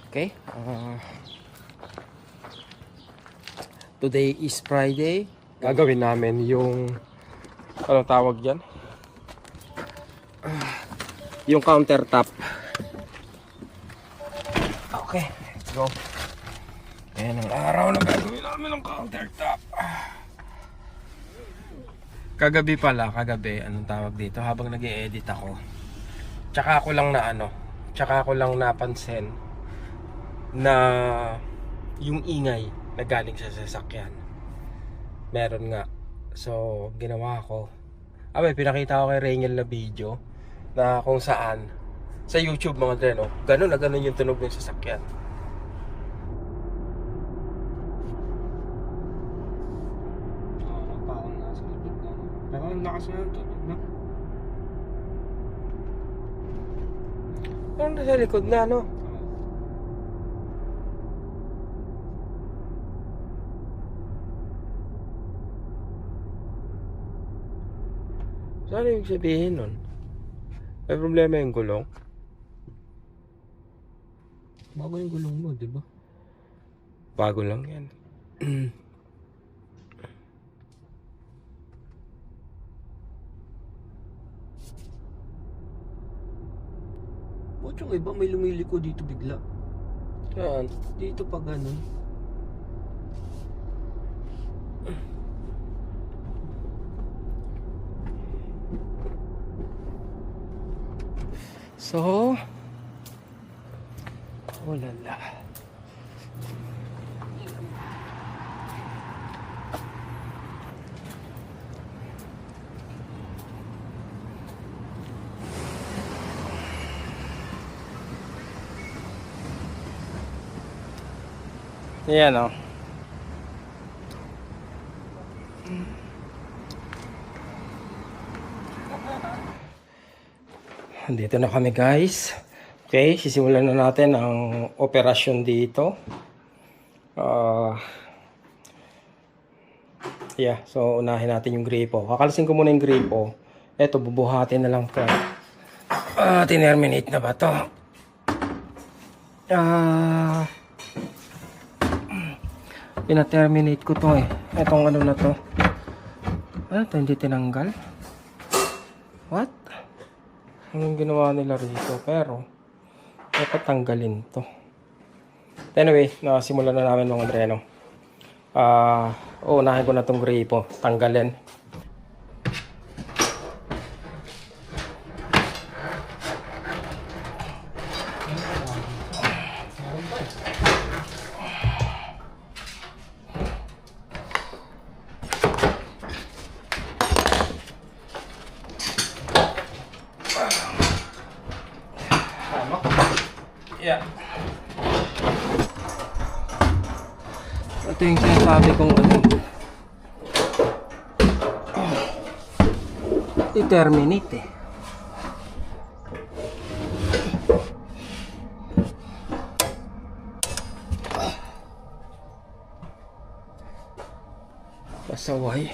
Okay. Today is Friday. Gagawin namin yung ano tawag dyan? Yung countertop. Okay, let's go. Ayan ang araw na gagawin namin ng countertop. Kagabi, anong tawag dito, habang nag-i-edit ako, tsaka ako lang napansin na yung ingay na galing sa sasakyan. Meron nga. So, ginawa ko. Pinakita ko kay Rangel na video na kung saan sa YouTube mga dren, ganun na ganun yung tunog ng sasakyan. Parang nasa likod na. Pero ang lakas na yung tunog na. Parang nasa likod na, no? Saan yung sabihin nun? May problema yung gulong? Bago yung gulong mo, di ba? Bago lang yan. Ba't yung iba may lumiliko dito bigla? Saan? Dito pa ganun. So, lala. Yan o. Dito na kami guys. Okay, sisimulan na natin ang operasyon dito. So unahin natin yung gripo. Kakalasin ko muna yung gripo. Eto, bubuhatin na lang to. Tinerminate na ba to? Pina-terminate ko to eh. Etong ano na to. Ano to, hindi tinanggal? What? Anong ginawa nila rito? Pero dapat tanggalin to. Anyway, simulan na namin mga dreno. Unahin ko na tong gripo. Tanggalin. Yeah. Ito yung sinasabi kong i-terminate eh. Pasaway.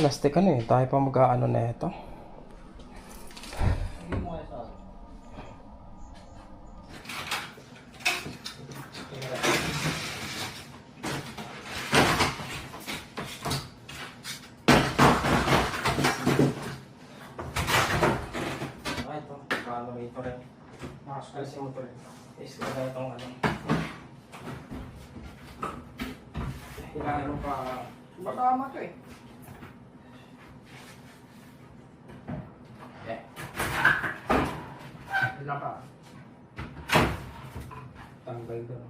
Plastic ano eh, tayo pa mag-aano na ito. Ito, paano ito rin. Nakasalisin mo ito rin. Is ko na itong ano. Hilahan mo pa. Matama ito eh. Ilang ka? Tanggal doon.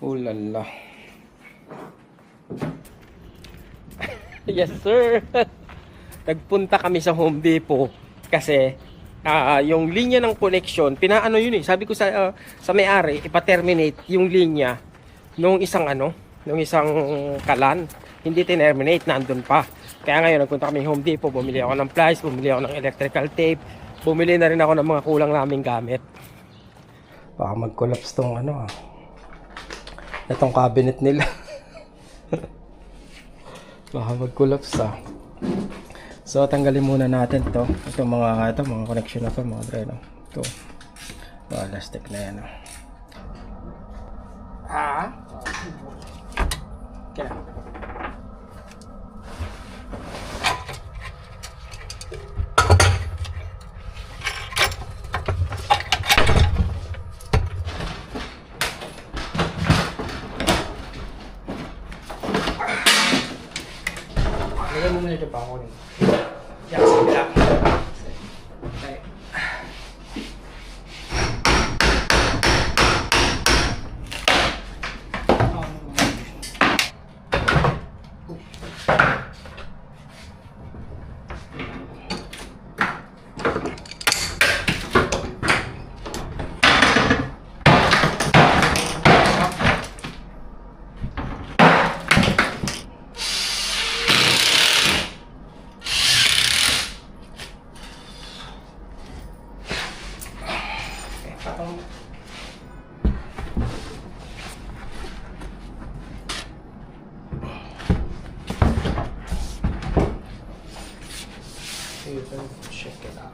Ulala. Yes sir. Nagpunta kami sa Home Depot kasi yung linya ng connection, pinaano yun eh. Sabi ko sa may-ari, ipa-terminate yung linya nung isang nung isang kalan. Hindi tinerminate, nandun pa. Kaya ngayon, nagpunta kami Home Depot, bumili ako ng pliers, bumili ako ng electrical tape, bumili na rin ako ng mga kulang naming gamit. Baka mag-collapse tong itong cabinet nila. Baka mag-collapse So, tanggalin muna natin to. Ito mga connection na to, mga dre, no? Ito. Plastic na yan, no? Okay. Lagyan mo muna dyan pa ako rin. Yan, sabi lang. Okay. Check it out.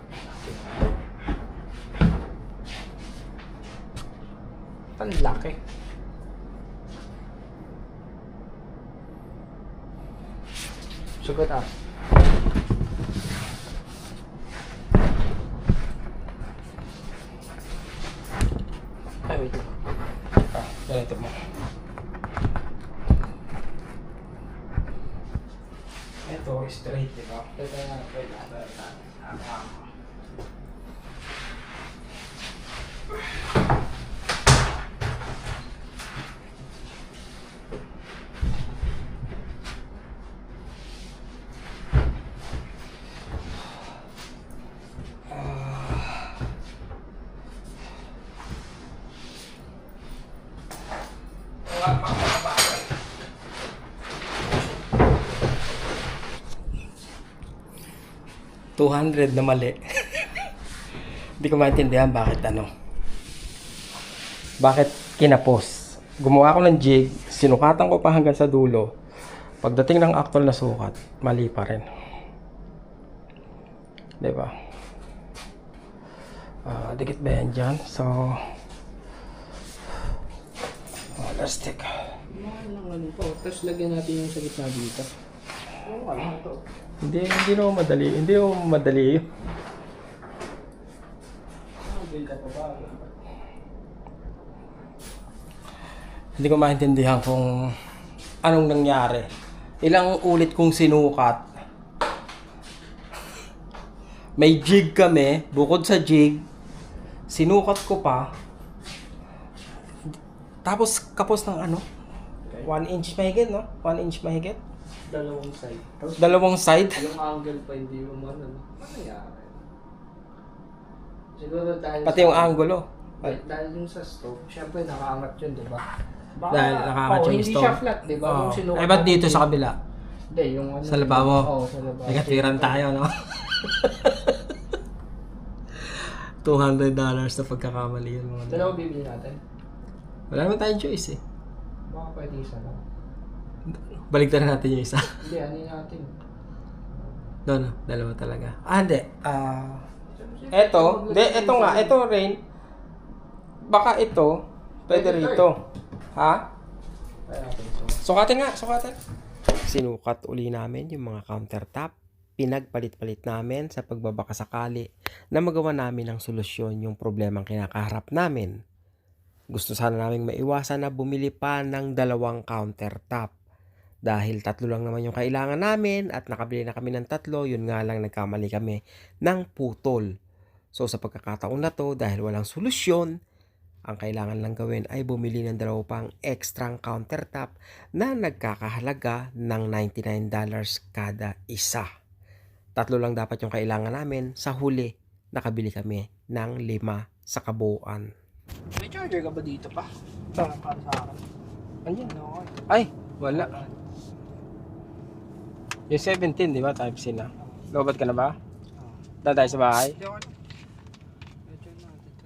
Ang laki. Sugat Ay, wait lang. Ganito mo. Ito, straight, diba? Ito na, pwede na. $200 na mali. Hindi ko maintindihan bakit kinapos. Gumawa ako ng jig, sinukatan ko pa hanggang sa dulo. Pagdating ng actual na sukat, mali pa rin. Diba? Dikit ba yan dyan? So, plastic. Tapos lagyan natin yung sa gitna dito. Hindi naman madali. Hindi ko maintindihan kung anong nangyari. Ilang ulit kong sinukat. May jig kami, bukod sa jig, sinukat ko pa. Tapos kapos ng 1 inch mahigit, no? 1 inch mahigit. Dalawang side. Yung angle pa hindi mo ano nangyari? Siguro dahil pati yung angulo. Dahil yung sa stove, syempre nakaangat yun, di ba? Dahil nakaangat yung hindi stove. siya flat, di ba? Yung sinukat Ay, ba't dito sa kabila? Hindi, yung Sa lababo? Oo, sa lababo. Ay, katwiran tayo, no? $200 na pagkakamali yun. Dalawa bibili natin? Wala naman tayong choice, eh. Baka pwede isa lang. Baligtaran natin yung isa. Hindi, ano natin? No, dalawa talaga. Hindi. Ito nga, ito Rain. Baka ito, pwede rito. Ha? Sukatin. Sinukat uli namin yung mga countertop. Pinagpalit-palit namin sa pagbabaka sakali na magawa namin ng solusyon yung problemang kinakaharap namin. Gusto sana namin maiwasan na bumili pa ng 2 countertop. Dahil 3 lang naman yung kailangan namin at nakabili na kami ng 3, yun nga lang nagkamali kami ng putol. So sa pagkakataon na to, dahil walang solusyon, ang kailangan lang gawin ay bumili ng 2 pang extra countertop na nagkakahalaga ng $99 kada isa. 3 lang dapat yung kailangan namin. Sa huli, nakabili kami ng 5 sa kabuuan. May charger ka ba dito pa? Para sa akin. Andiyan, ay! Wala. Yung 17, di ba? Type C na. Lobat ka na ba? Daan tayo sa bahay? Hindi ako na. Medyo na dito.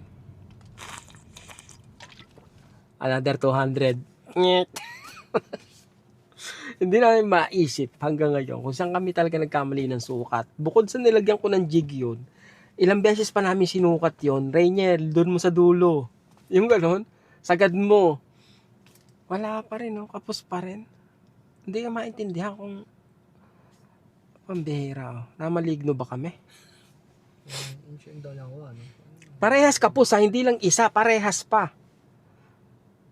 Another 200. Nyet. Hindi namin maisip hanggang ngayon kung saan kami talaga nagkamali ng sukat. Bukod sa nilagyan ko ng jig yun, ilang beses pa namin sinukat yun. Rainiel, doon mo sa dulo. Yung gano'n, sagad mo. Wala pa rin, no? Kapos pa rin. Hindi ka maintindihan kung pambihira. Oh. Namaligno ba kami? Yung dalawa, ano? Parehas kapos ha, hindi lang isa, parehas pa.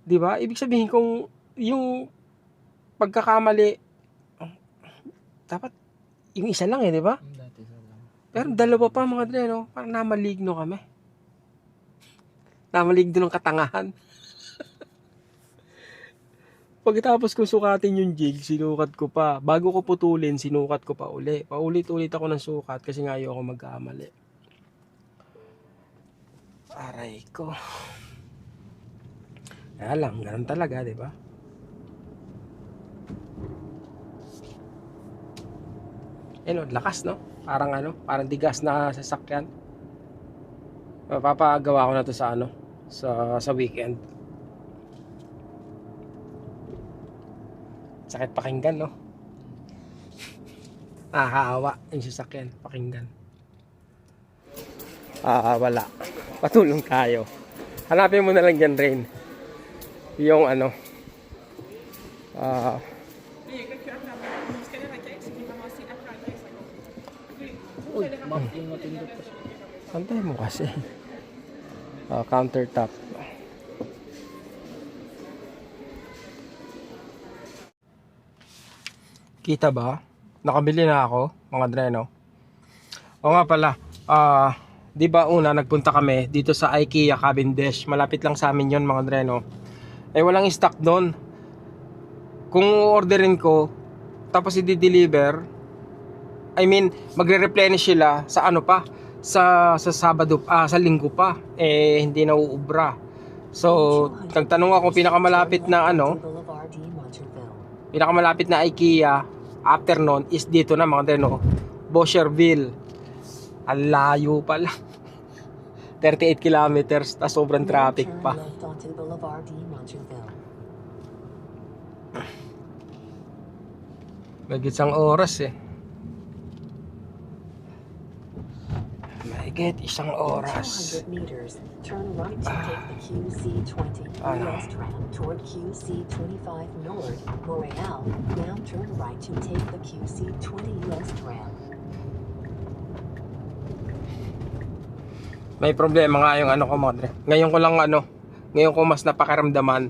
'Di ba? Ibig sabihin kung yung pagkakamali dapat yung isa lang 'di ba? Yung dati sa lang. Pero dalawa pa mga dre, no? Parang namaligno kami. Namaligno ng katangahan. Pagkatapos kong sukatin yung jig, sinukat ko pa. Bago ko putulin, sinukat ko pa uli. Paulit-ulit ako ng sukat kasi nga ayoko magkamali. Aray ko. Kaya lang, ganun talaga, di ba? Lakas, no? Parang parang digas na sasakyan. Papagawa ko na to sa sa weekend. Sakit pakinggan, no? Nakakaawa yung sasakyan, pakinggan. Wala. Patulong tayo. Hanapin mo na lang dyan, Rain. Yung Uy, map yung matindot pa siya. Pantay mo kasi. Countertop. Kita ba? Nakabili na ako, mga dreno. O nga pala, di ba una nagpunta kami dito sa IKEA Cavendish. Malapit lang sa amin yon mga dreno. Walang stock doon. Kung orderin ko, tapos i-deliver, magre-replenish sila sa sa Sabado, sa Linggo pa. Hindi na uubra. So, nagtanong ako pinakamalapit na pinakamalapit na IKEA after nun is dito na mga dreno, Boscherville. Ang layo pala. 38 kilometers, tas sobrang traffic pa. Magit isang oras Mahigit isang oras. 200 meters, turn right to take the QC20 west ramp toward QC25 north, Montreal. Now turn right to take the QC20 west ramp. May problema nga yung ko mga dre. Ngayon ko mas napakaramdaman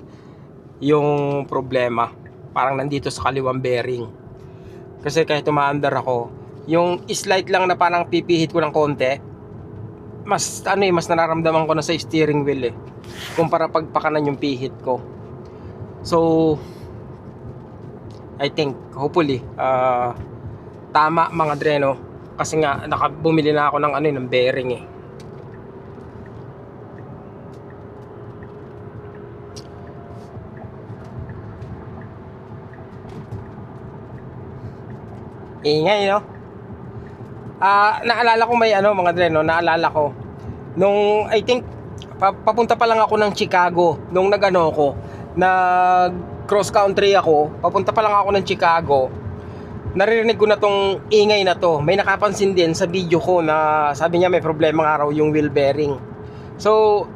yung problema. Parang nandito sa kaliwang bearing. Kasi kahit umaandar ako, yung slight lang na parang pipihit ko ng konti, mas nararamdaman ko na sa steering wheel kumpara pagpakanan yung pihit ko. So I think hopefully tama mga dreno, kasi nga bumili na ako ng bearing Ingay, no? Naalala ko mga dreno, naalala ko nung I think papunta pa lang ako ng Chicago nung nag cross country ako, papunta pa lang ako ng Chicago. Naririnig ko na tong ingay na to. May nakapansin din sa video ko na sabi niya may problema nga raw yung wheel bearing. So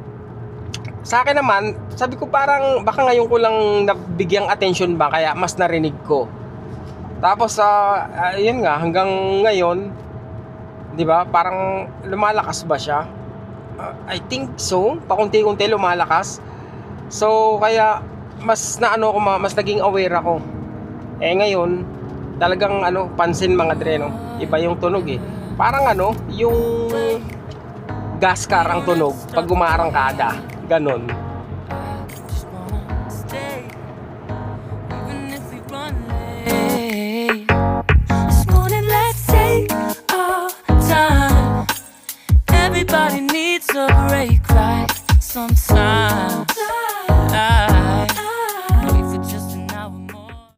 sa akin naman, sabi ko parang baka ngayon ko lang nabigyang attention ba kaya mas narinig ko. Tapos yun nga, hanggang ngayon, 'di ba? Parang lumalakas ba siya? I think so. Pakunti-kunti lumalakas. So kaya mas mas naging aware ako. Ngayon, talagang pansin mga dreno. Iba yung tunog Parang yung gas car ang tunog pag umaarangkada. Ganon.